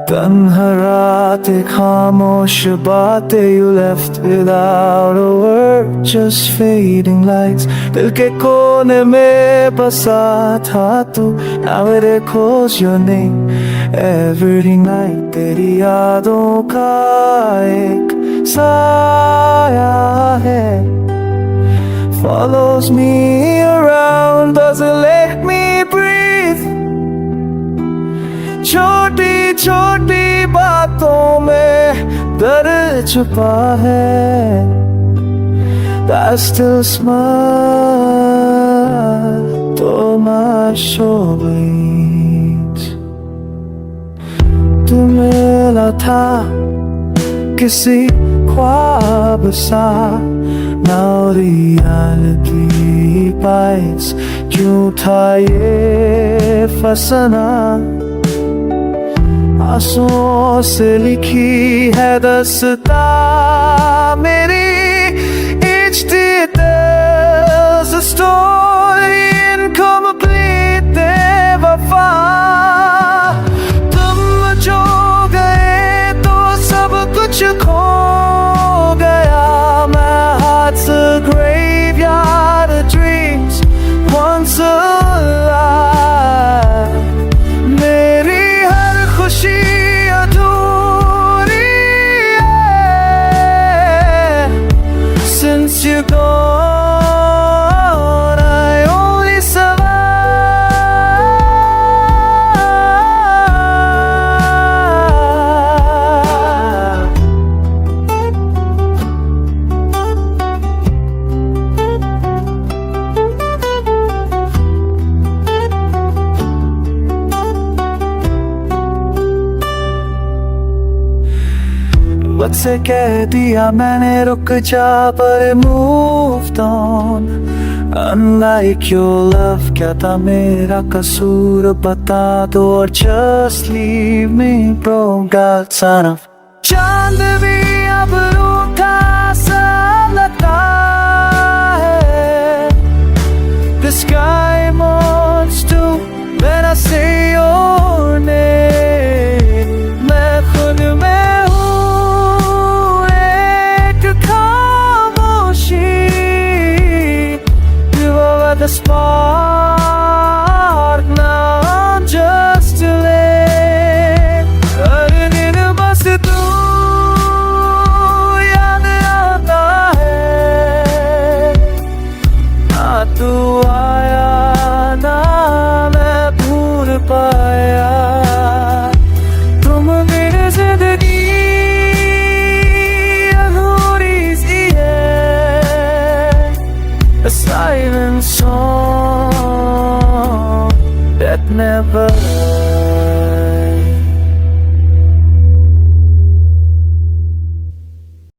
तन्हा रात खामोश बातें you left without a word, just fading lights. दिल के कोने में बसा था तू, now it echoes your name every night. तेरी यादों का एक साया है, follows me around, doesn't let me breathe. छोटी छोटी बातों में दर्द छुपा है, that still smile तो माशोबीच. तू मिला था किसी ख्वाब सा, now reality bites. क्यों था ये फसाना, आंसुओं से लिखी है दस्ता मेरी. Each detail's a story incomplete, बेवफा. तुम जो गए तो सब कुछ खो गया. My heart's a graveyard of dreams once alive. मेरी हर खुशी अधूरी है, since you're gone I only वक्त से कह दिया मैंने रुक जा, पर moved on. Unlike your love, क्या था मेरा कसूर बता दो, और just leave me bro, God son of. चांद भी अब रूठा सा लगता है, the sky mourns too when I say your name. मैं खुद में the spark, now I'm just too late. हर दिन बस तू याद आता है, ना तू आया ना मैं भूल पाया. तुम मेरी जिंदगी अधूरी सी है, a silent song that never